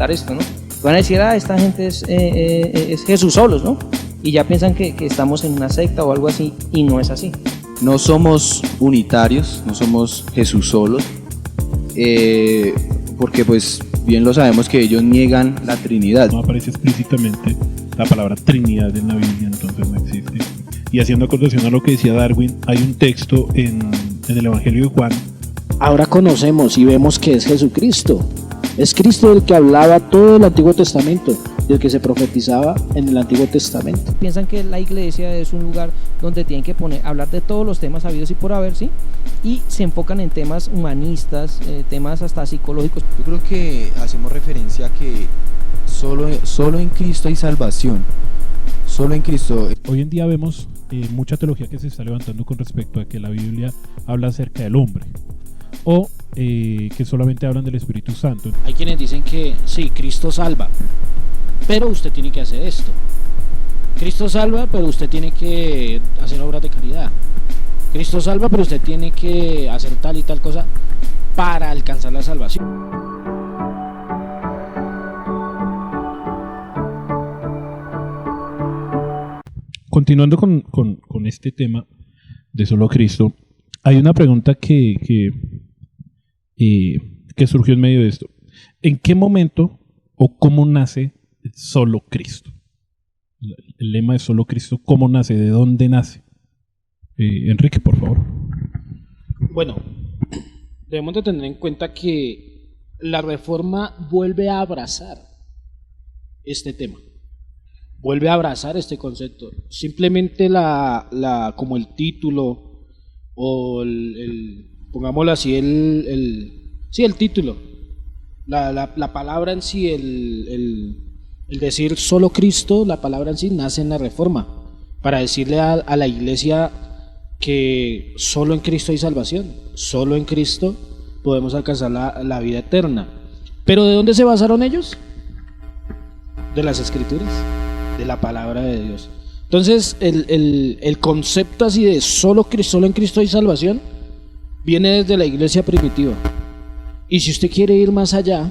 interpretar esto, ¿no? Van a decir, esta gente es Jesús solos, ¿no? Y ya piensan que estamos en una secta o algo así, y no es así. No somos unitarios, no somos Jesús solos, porque pues bien lo sabemos que ellos niegan la Trinidad. No aparece explícitamente la palabra Trinidad en la Biblia, entonces no existe. Y haciendo acordación a lo que decía Darwin, hay un texto en el Evangelio de Juan. Ahora conocemos y vemos que es Jesucristo. Es Cristo el que hablaba todo el Antiguo Testamento, y el que se profetizaba en el Antiguo Testamento. Piensan que la iglesia es un lugar donde tienen que hablar de todos los temas habidos y por haber, ¿sí? Y se enfocan en temas humanistas, temas hasta psicológicos. Yo creo que hacemos referencia a que solo en Cristo hay salvación. Solo en Cristo. Hoy en día vemos mucha teología que se está levantando con respecto a que la Biblia habla acerca del hombre, o que solamente hablan del Espíritu Santo. Hay quienes dicen que sí, Cristo salva, pero usted tiene que hacer esto. Cristo salva, pero usted tiene que hacer obras de caridad. Cristo salva, pero usted tiene que hacer tal y tal cosa para alcanzar la salvación. Continuando con este tema de solo Cristo, hay una pregunta que surgió en medio de esto. ¿En qué momento o cómo nace solo Cristo? El lema de solo Cristo, ¿cómo nace? ¿De dónde nace? Enrique, por favor. Bueno, debemos de tener en cuenta que la Reforma vuelve a abrazar este tema, vuelve a abrazar este concepto. Simplemente como el título o pongámoslo así, el título, la palabra en sí, el decir solo Cristo, la palabra en sí nace en la Reforma, para decirle a la iglesia que solo en Cristo hay salvación, solo en Cristo podemos alcanzar la vida eterna. ¿Pero de dónde se basaron ellos? De las Escrituras, de la palabra de Dios. Entonces el concepto así de solo en Cristo hay salvación viene desde la iglesia primitiva. Y si usted quiere ir más allá,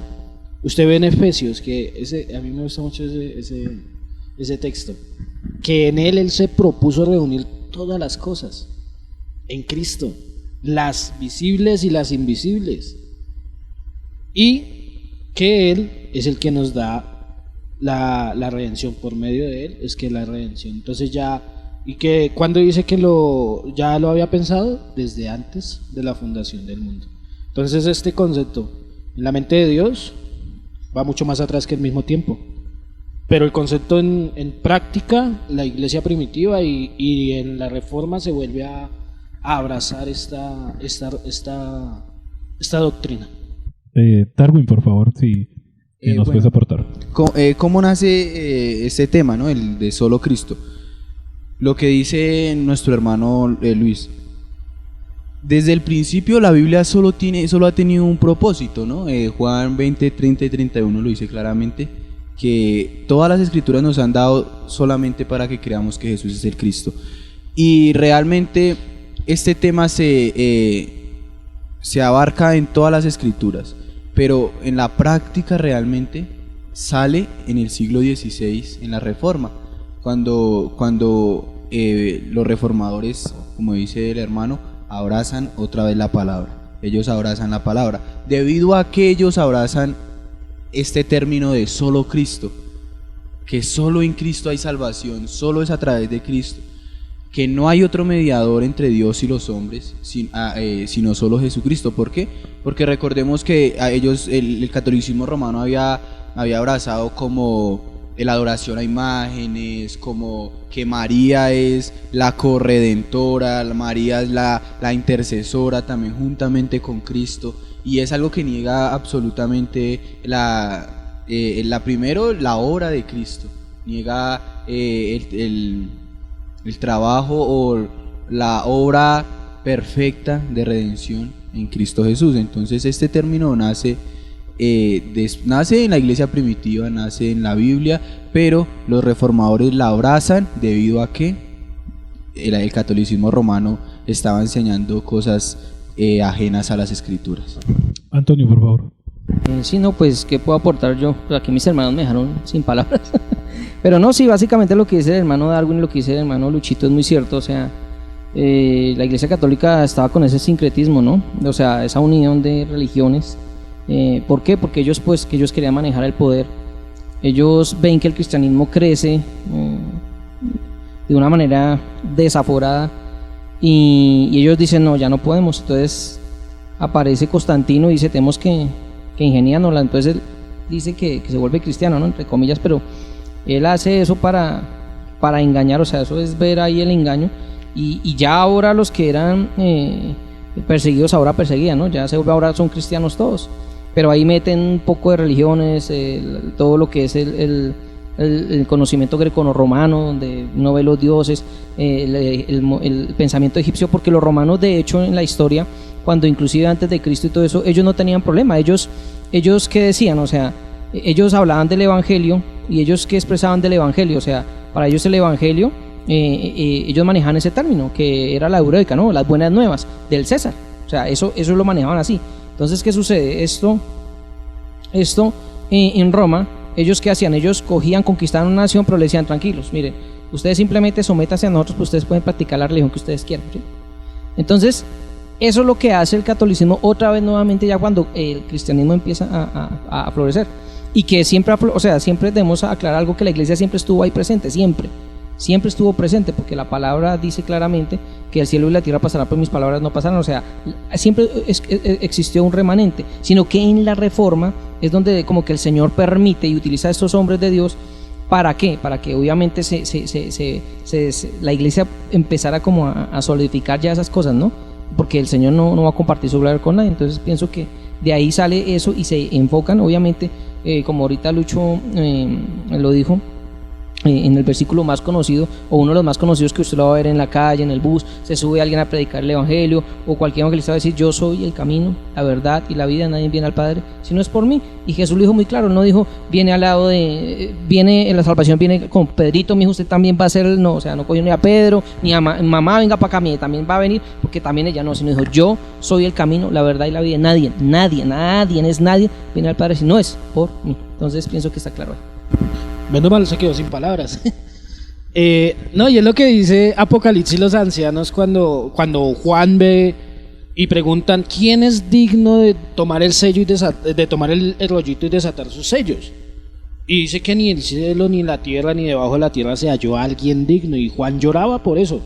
usted ve en Efesios, que a mí me gusta mucho ese texto, que en él se propuso reunir todas las cosas en Cristo, las visibles y las invisibles, y que él es el que nos da la redención. Por medio de él es que la redención. Entonces y que cuando dice que ya lo había pensado desde antes de la fundación del mundo. Entonces este concepto en la mente de Dios va mucho más atrás que el mismo tiempo, pero el concepto en práctica, la iglesia primitiva y en la Reforma se vuelve a abrazar esta doctrina. Darwin, por favor, si nos puedes aportar. ¿Cómo nace este tema, ¿no? El de solo Cristo? Lo que dice nuestro hermano Luis. Desde el principio la Biblia solo ha tenido un propósito, ¿no? Juan 20, 30 y 31 lo dice claramente, que todas las escrituras nos han dado solamente para que creamos que Jesús es el Cristo. Y realmente este tema se abarca en todas las escrituras, pero en la práctica realmente sale en el siglo XVI, en la Reforma, cuando los reformadores, como dice el hermano, abrazan otra vez la palabra. Ellos abrazan la palabra. Debido a que ellos abrazan este término de solo Cristo, que solo en Cristo hay salvación, solo es a través de Cristo, que no hay otro mediador entre Dios y los hombres, sino solo Jesucristo. ¿Por qué? Porque recordemos que a ellos el catolicismo romano había abrazado como la adoración a imágenes, como que María es la corredentora, María es la intercesora también juntamente con Cristo, y es algo que niega absolutamente primero la obra de Cristo, niega el trabajo o la obra perfecta de redención en Cristo Jesús. Entonces este término nace en la iglesia primitiva, nace en la Biblia, pero los reformadores la abrazan debido a que el catolicismo romano estaba enseñando cosas ajenas a las escrituras. Antonio, por favor. Sí, no, pues, ¿qué puedo aportar yo? Pues aquí mis hermanos me dejaron sin palabras. Pero no, sí, básicamente lo que dice el hermano Darwin y lo que dice el hermano Luchito es muy cierto. O sea, la Iglesia Católica estaba con ese sincretismo, ¿no? O sea, esa unión de religiones. ¿Por qué? Porque ellos, pues, que ellos querían manejar el poder. Ellos ven que el cristianismo crece de una manera desaforada y ellos dicen, no, ya no podemos. Entonces aparece Constantino y dice, tenemos que ingeniárnosla. Entonces él dice que se vuelve cristiano, ¿no? Entre comillas, pero él hace eso para engañar, o sea, eso es ver ahí el engaño. Y ya ahora los que eran perseguidos ahora perseguían, ¿no? Ya ahora son cristianos todos. Pero ahí meten un poco de religiones, todo lo que es el conocimiento greco-romano, donde uno ve los dioses, el pensamiento egipcio, porque los romanos, de hecho, en la historia, cuando inclusive antes de Cristo y todo eso, ellos no tenían problema. Ellos ¿qué decían? O sea, ellos hablaban del evangelio y ellos ¿qué expresaban del evangelio? O sea, para ellos el evangelio, ellos manejaban ese término, que era la eureka, ¿no? Las buenas nuevas del César. O sea, eso lo manejaban así. Entonces, ¿qué sucede? Esto en Roma, ¿ellos qué hacían? Ellos cogían, conquistaban una nación, pero le decían, tranquilos, miren, ustedes simplemente sométanse a nosotros, pues ustedes pueden practicar la religión que ustedes quieran, ¿sí? Entonces, eso es lo que hace el catolicismo otra vez nuevamente ya cuando el cristianismo empieza a florecer. Y que siempre, o sea, siempre debemos aclarar algo, que la iglesia siempre estuvo ahí presente, siempre estuvo presente, porque la palabra dice claramente que el cielo y la tierra pasarán, pero mis palabras no pasarán. O sea, siempre existió un remanente, sino que en la Reforma es donde como que el Señor permite y utiliza a estos hombres de Dios. ¿Para qué? Para que obviamente la iglesia empezara como a solidificar ya esas cosas, ¿no? Porque el Señor no va a compartir su gloria con nadie. Entonces pienso que de ahí sale eso y se enfocan, obviamente, como ahorita Lucho lo dijo, en el versículo más conocido, o uno de los más conocidos, que usted lo va a ver en la calle, en el bus, se sube alguien a predicar el evangelio, o cualquier evangelista va a decir, yo soy el camino, la verdad y la vida, nadie viene al Padre si no es por mí. Y Jesús lo dijo muy claro, no dijo, viene al lado viene en la salvación, viene con Pedrito, mi hijo, usted también va a ser, no, o sea, no cogió ni a Pedro, ni a mamá, venga para acá, también va a venir, porque también ella no, sino dijo, yo soy el camino, la verdad y la vida, nadie viene al Padre si no es por mí. Entonces pienso que está claro ahí. Menos mal se quedó sin palabras. No, y es lo que dice Apocalipsis los ancianos cuando Juan ve y preguntan quién es digno de tomar el sello y de tomar el rollito y desatar sus sellos. Y dice que ni el cielo, ni la tierra, ni debajo de la tierra se halló alguien digno. Y Juan lloraba por eso.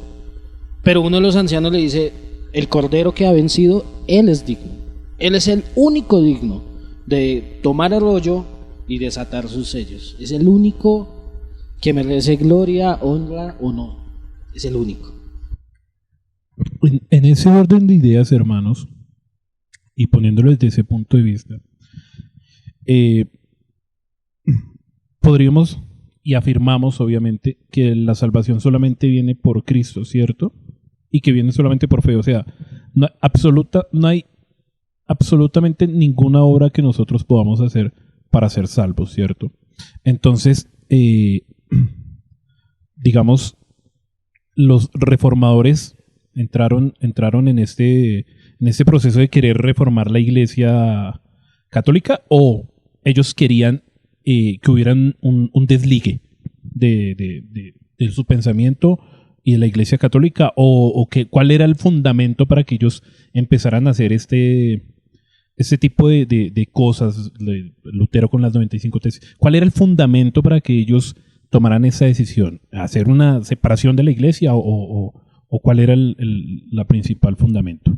Pero uno de los ancianos le dice, el Cordero que ha vencido, él es digno. Él es el único digno de tomar el rollo y desatar sus sellos. Es el único que merece gloria, honra o no. Es el único. En ese orden de ideas, hermanos, y poniéndolo desde ese punto de vista, podríamos y afirmamos obviamente que la salvación solamente viene por Cristo, ¿cierto? Y que viene solamente por fe. O sea, no hay absolutamente ninguna obra que nosotros podamos hacer para ser salvos, ¿cierto? Entonces, digamos, los reformadores entraron en este proceso de querer reformar la Iglesia Católica, o ellos querían que hubieran un desligue de su pensamiento y de la Iglesia Católica, o cuál era el fundamento para que ellos empezaran a hacer este tipo de cosas, Lutero con las 95 tesis. ¿Cuál era el fundamento para que ellos tomaran esa decisión? ¿Hacer una separación de la iglesia o cuál era la principal fundamento?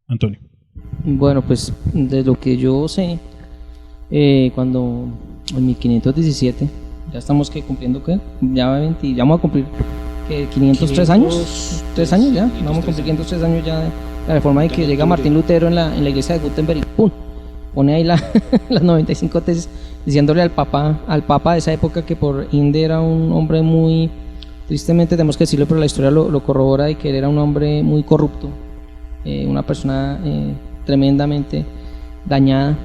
Antonio. Bueno, pues de lo que yo sé, cuando en 1517, ya estamos cumpliendo, ¿qué? Ya vamos a cumplir 503 años, 3 años ya, vamos a cumplir 503 años ya de la reforma, de que llega Martín Lutero en la iglesia de Gutenberg y ¡pum! Pone ahí las 95 tesis, diciéndole al papa de esa época, que por ende era un hombre muy, tristemente tenemos que decirlo, pero la historia lo corrobora, de que él era un hombre muy corrupto, una persona tremendamente dañada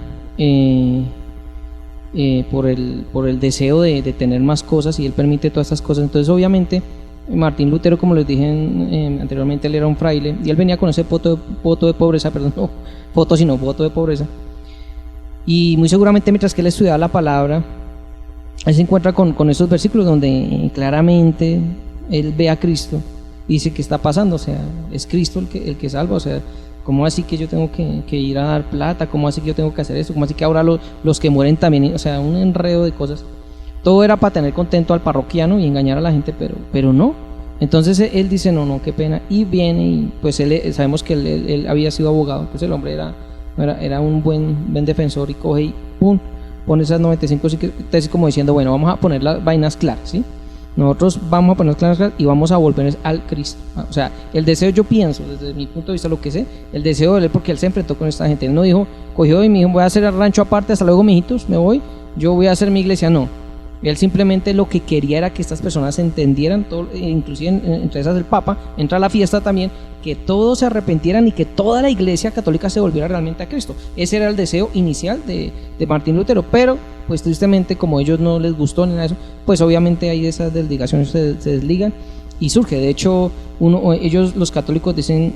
por el deseo de tener más cosas, y él permite todas estas cosas. Entonces obviamente Martín Lutero, como les dije anteriormente, él era un fraile y él venía con ese voto de pobreza, voto de pobreza. Y muy seguramente mientras que él estudiaba la palabra, él se encuentra con esos versículos donde claramente él ve a Cristo y dice: ¿qué está pasando? O sea, es Cristo el que salva. O sea, ¿cómo así que yo tengo que ir a dar plata? ¿Cómo así que yo tengo que hacer esto? ¿Cómo así que ahora los que mueren también? O sea, un enredo de cosas. Todo era para tener contento al parroquiano y engañar a la gente, pero no. Entonces él dice: no, qué pena. Y viene, y pues sabemos que él había sido abogado, entonces el hombre era un buen defensor, y coge y ¡pum!, pone esas 95 tesis como diciendo: bueno, vamos a poner las vainas claras, ¿sí? Nosotros vamos a poner las claras y vamos a volvernos al Cristo. O sea, el deseo, yo pienso, desde mi punto de vista, lo que sé, el deseo de él, porque él se enfrentó con esta gente. Él no dijo, cogió y me dijo: voy a hacer el rancho aparte, hasta luego, mijitos, me voy, yo voy a hacer mi iglesia. No. Él simplemente lo que quería era que estas personas entendieran, todo, inclusive entre esas el Papa, entra a la fiesta también, que todos se arrepintieran y que toda la iglesia católica se volviera realmente a Cristo. Ese era el deseo inicial de Martín Lutero, pero pues tristemente, como a ellos no les gustó ni nada de eso, pues obviamente ahí esas desligaciones se desligan y surge. De hecho, ellos, los católicos, dicen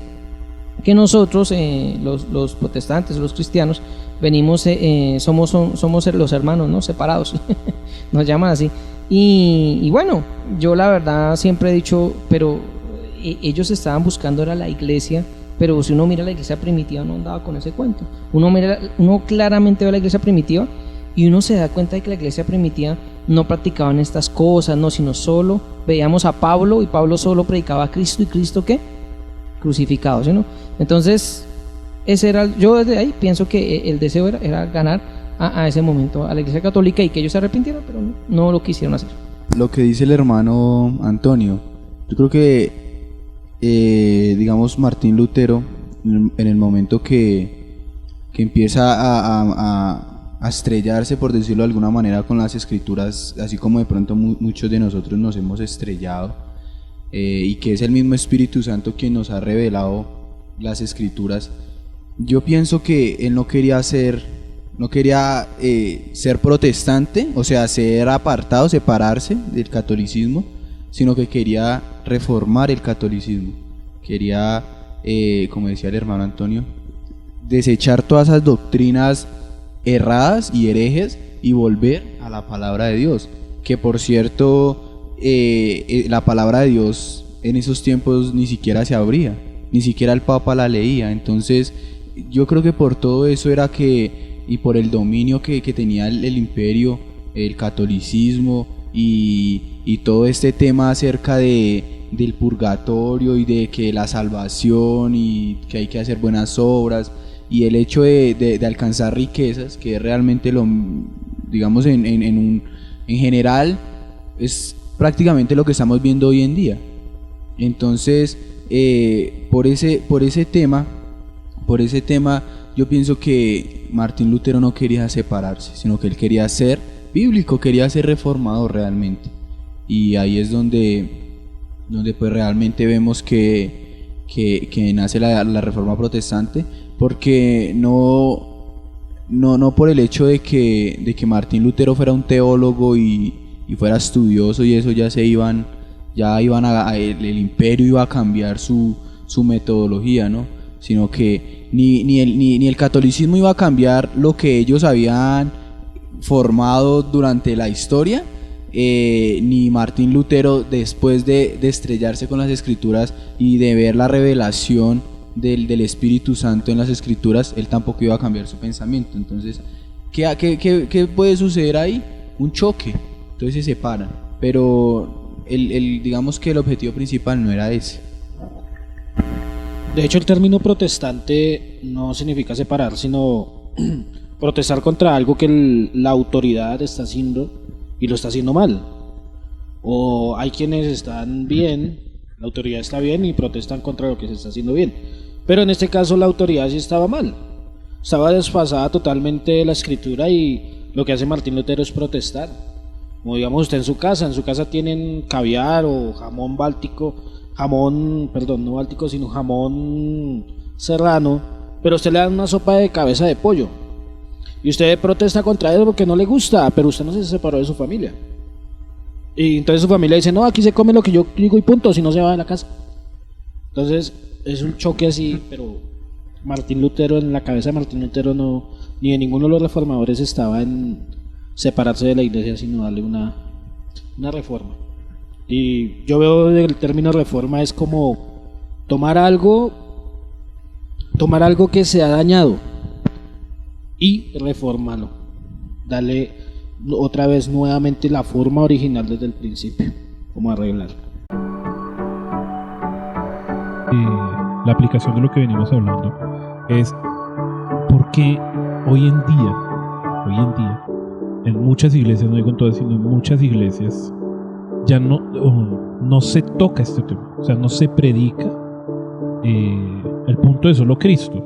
que nosotros, los protestantes, los cristianos, venimos, somos los hermanos, ¿no?, separados, nos llaman así. Y bueno, yo la verdad siempre he dicho, pero ellos estaban buscando era la iglesia, pero si uno mira la iglesia primitiva no andaba con ese cuento. Uno claramente ve la iglesia primitiva y uno se da cuenta de que la iglesia primitiva no practicaban estas cosas, no, sino solo veíamos a Pablo, y Pablo solo predicaba a Cristo, y Cristo, ¿qué?, crucificado, ¿sí, no? Entonces ese era, yo desde ahí pienso que el deseo era ganar a ese momento a la iglesia católica, y que ellos se arrepintieron, pero no lo quisieron hacer. Lo que dice el hermano Antonio, yo creo que digamos, Martín Lutero, en el momento que empieza a estrellarse, por decirlo de alguna manera, con las escrituras, así como de pronto muchos de nosotros nos hemos estrellado, y que es el mismo Espíritu Santo quien nos ha revelado las escrituras, yo pienso que él no quería ser protestante, o sea, ser apartado, separarse del catolicismo, sino que quería reformar el catolicismo. Quería, como decía el hermano Antonio, desechar todas esas doctrinas erradas y herejes y volver a la palabra de Dios, que por cierto, la palabra de Dios en esos tiempos ni siquiera se abría, ni siquiera el Papa la leía. Entonces yo creo que por todo eso era que, y por el dominio que tenía el imperio, el catolicismo, y todo este tema acerca del purgatorio, y de que la salvación, y que hay que hacer buenas obras, y el hecho de alcanzar riquezas, que realmente digamos en general es prácticamente lo que estamos viendo hoy en día. Entonces por ese tema yo pienso que Martín Lutero no quería separarse, sino que él quería ser bíblico, quería ser reformador realmente. Y ahí es donde pues realmente vemos que nace la Reforma Protestante, porque no por el hecho de que Martín Lutero fuera un teólogo y fuera estudioso, y eso ya iban el imperio iba a cambiar su metodología, ¿no? Sino que ni el catolicismo iba a cambiar lo que ellos habían formado durante la historia, ni Martín Lutero, después de estrellarse con las escrituras y de ver la revelación del Espíritu Santo en las escrituras, él tampoco iba a cambiar su pensamiento. Entonces, ¿qué puede suceder ahí? Un choque. Entonces se separan, pero digamos que el objetivo principal no era ese. De hecho, el término protestante no significa separar, sino protestar contra algo que la autoridad está haciendo y lo está haciendo mal. O hay quienes están bien, la autoridad está bien, y protestan contra lo que se está haciendo bien. Pero en este caso la autoridad sí estaba mal, estaba desfasada totalmente de la escritura, y lo que hace Martín Lutero es protestar. Como digamos, usted en su casa tienen caviar o jamón báltico, jamón serrano, pero usted le da una sopa de cabeza de pollo, y usted protesta contra eso porque no le gusta, pero usted no se separó de su familia. Y entonces su familia dice: no, aquí se come lo que yo digo y punto, si no se va de la casa. Entonces es un choque así, pero Martín Lutero, en la cabeza de Martín Lutero no ni de ninguno de los reformadores estaba en separarse de la iglesia, sino darle una reforma. Y yo veo el término reforma es como tomar algo que se ha dañado y reformarlo, darle otra vez nuevamente la forma original desde el principio, como arreglarlo. La aplicación de lo que venimos hablando es por qué hoy en día, en muchas iglesias, no digo en todas, sino en muchas iglesias, ya no se toca este tema, o sea, no se predica el punto de solo Cristo.